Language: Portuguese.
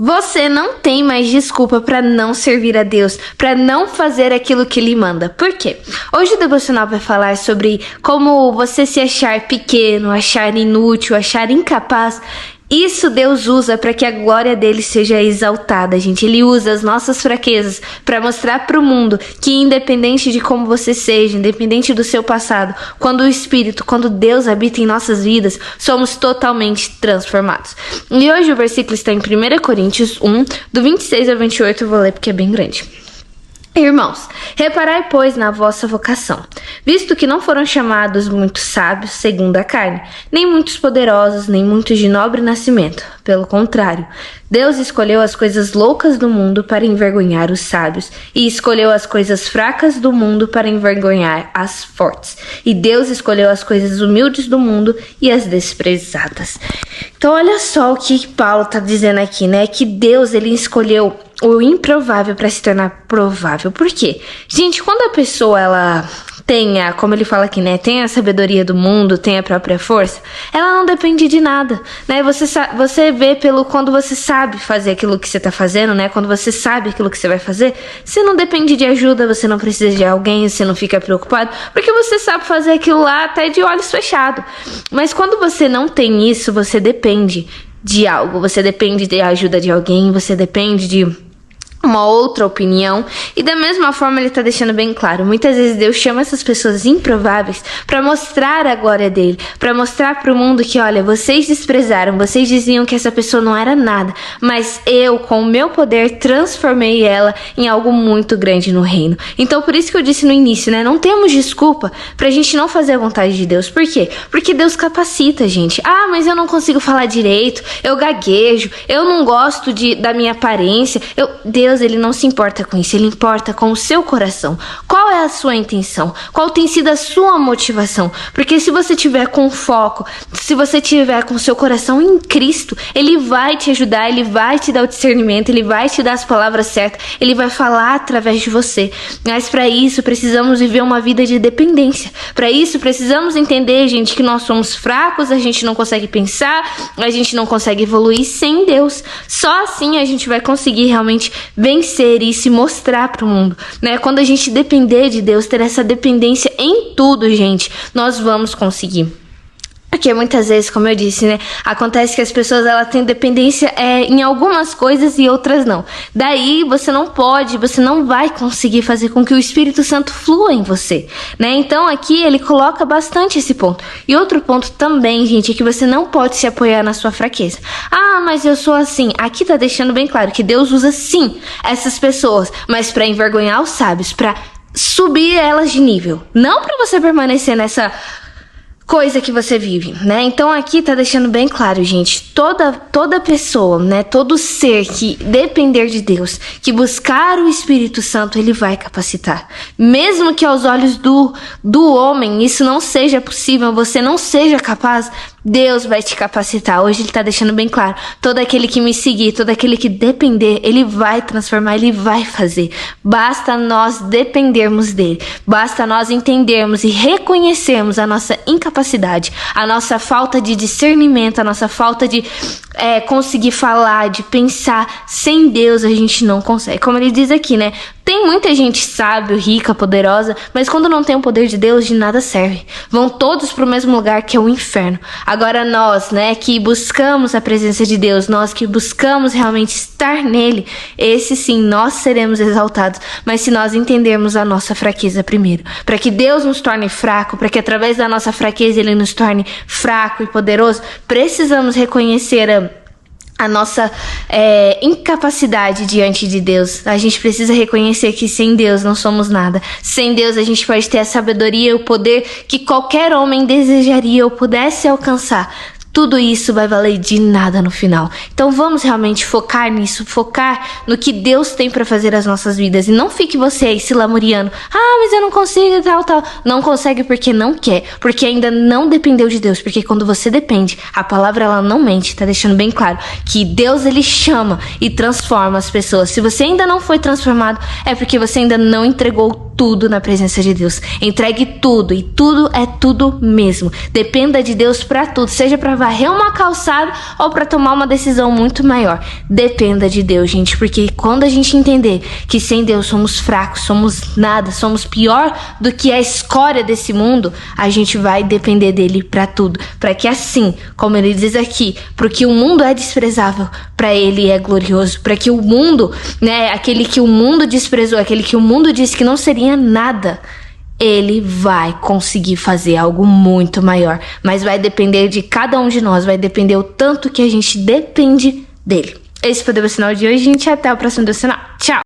Você não tem mais desculpa para não servir a Deus, para não fazer aquilo que Ele manda. Por quê? Hoje o devocional vai falar sobre como você se achar pequeno, achar inútil, achar incapaz. Isso Deus usa para que a glória dele seja exaltada, gente. Ele usa as nossas fraquezas para mostrar para o mundo que independente de como você seja, independente do seu passado, quando o Espírito, quando Deus habita em nossas vidas, somos totalmente transformados. E hoje o versículo está em 1 Coríntios 1, do 26 ao 28, eu vou ler porque é bem grande. Irmãos, reparai, pois, na vossa vocação, visto que não foram chamados muitos sábios, segundo a carne, nem muitos poderosos, nem muitos de nobre nascimento. Pelo contrário, Deus escolheu as coisas loucas do mundo para envergonhar os sábios, e escolheu as coisas fracas do mundo para envergonhar as fortes. E Deus escolheu as coisas humildes do mundo e as desprezadas. Então, olha só o que Paulo está dizendo aqui, né? Que Deus, ele escolheu o improvável para se tornar provável. Por quê? Gente, quando a pessoa, ela tenha, como ele fala aqui, né, tem a sabedoria do mundo, tem a própria força, ela não depende de nada, né? Você vê quando você sabe fazer aquilo que você tá fazendo, né? Quando você sabe aquilo que você vai fazer, você não depende de ajuda, você não precisa de alguém, você não fica preocupado, porque você sabe fazer aquilo lá até de olhos fechados. Mas quando você não tem isso, você depende de algo, você depende da ajuda de alguém, você depende de uma outra opinião. E da mesma forma ele está deixando bem claro, muitas vezes Deus chama essas pessoas improváveis para mostrar a glória dele, para mostrar para o mundo que, olha, vocês desprezaram, vocês diziam que essa pessoa não era nada, mas eu, com o meu poder, transformei ela em algo muito grande no reino. Então por isso que eu disse no início, né, não temos desculpa pra gente não fazer a vontade de Deus. Por quê? Porque Deus capacita a gente. Ah, mas eu não consigo falar direito, eu gaguejo, eu não gosto da minha aparência. Deus, ele não se importa com isso, ele importa com o seu coração. Qual é a sua intenção? Qual tem sido a sua motivação? Porque se você tiver com foco, se você tiver com o seu coração em Cristo, ele vai te ajudar, ele vai te dar o discernimento, ele vai te dar as palavras certas, ele vai falar através de você. Mas para isso precisamos viver uma vida de dependência. Para isso precisamos entender, gente, que nós somos fracos, a gente não consegue pensar, a gente não consegue evoluir sem Deus. Só assim a gente vai conseguir realmente vencer e se mostrar para o mundo, né? Quando a gente depender de Deus, ter essa dependência em tudo, gente, nós vamos conseguir. Porque muitas vezes, como eu disse, né, acontece que as pessoas elas têm dependência em algumas coisas e outras não. Daí você não vai conseguir fazer com que o Espírito Santo flua em você, né? Então aqui ele coloca bastante esse ponto. E outro ponto também, gente, é que você não pode se apoiar na sua fraqueza. Ah, mas eu sou assim. Aqui tá deixando bem claro que Deus usa sim essas pessoas, mas para envergonhar os sábios, para subir elas de nível, não para você permanecer nessa coisa que você vive, né? Então aqui tá deixando bem claro, gente, toda pessoa, né, todo ser que depender de Deus, que buscar o Espírito Santo, ele vai capacitar. Mesmo que aos olhos do homem isso não seja possível, você não seja capaz, Deus vai te capacitar. Hoje ele tá deixando bem claro, todo aquele que me seguir, todo aquele que depender, ele vai transformar, ele vai fazer. Basta nós dependermos dele, basta nós entendermos e reconhecermos a nossa incapacidade, a nossa falta de discernimento, a nossa falta de conseguir falar, de pensar. Sem Deus a gente não consegue. Como ele diz aqui, né? Tem muita gente sábia, rica, poderosa, mas quando não tem o poder de Deus, de nada serve. Vão todos para o mesmo lugar, que é o inferno. Agora nós, né, que buscamos a presença de Deus, nós que buscamos realmente estar nele, esse sim, nós seremos exaltados. Mas se nós entendermos a nossa fraqueza primeiro, para que Deus nos torne fraco, para que através da nossa fraqueza ele nos torne fraco e poderoso, precisamos reconhecer a nossa incapacidade diante de Deus. A gente precisa reconhecer que sem Deus não somos nada. Sem Deus a gente pode ter a sabedoria e o poder que qualquer homem desejaria ou pudesse alcançar. Tudo isso vai valer de nada no final. Então vamos realmente focar nisso, focar no que Deus tem para fazer nas nossas vidas. E não fique você aí se lamuriando. Ah, mas eu não consigo, tal. Não consegue porque não quer, porque ainda não dependeu de Deus. Porque quando você depende, a palavra ela não mente. Tá deixando bem claro que Deus ele chama e transforma as pessoas. Se você ainda não foi transformado, é porque você ainda não entregou tudo na presença de Deus. Entregue tudo, e tudo é tudo mesmo. Dependa de Deus pra tudo, seja pra varrer uma calçada ou pra tomar uma decisão muito maior. Dependa de Deus, gente, porque quando a gente entender que sem Deus somos fracos, somos nada, somos pior do que a escória desse mundo, a gente vai depender dele pra tudo, para que assim, como ele diz aqui, porque o mundo é desprezável, para ele é glorioso, para que o mundo, né, aquele que o mundo desprezou, aquele que o mundo disse que não seria nada, ele vai conseguir fazer algo muito maior, mas vai depender de cada um de nós, vai depender o tanto que a gente depende dele. Esse foi o devocional de hoje, gente, até o próximo devocional. Tchau!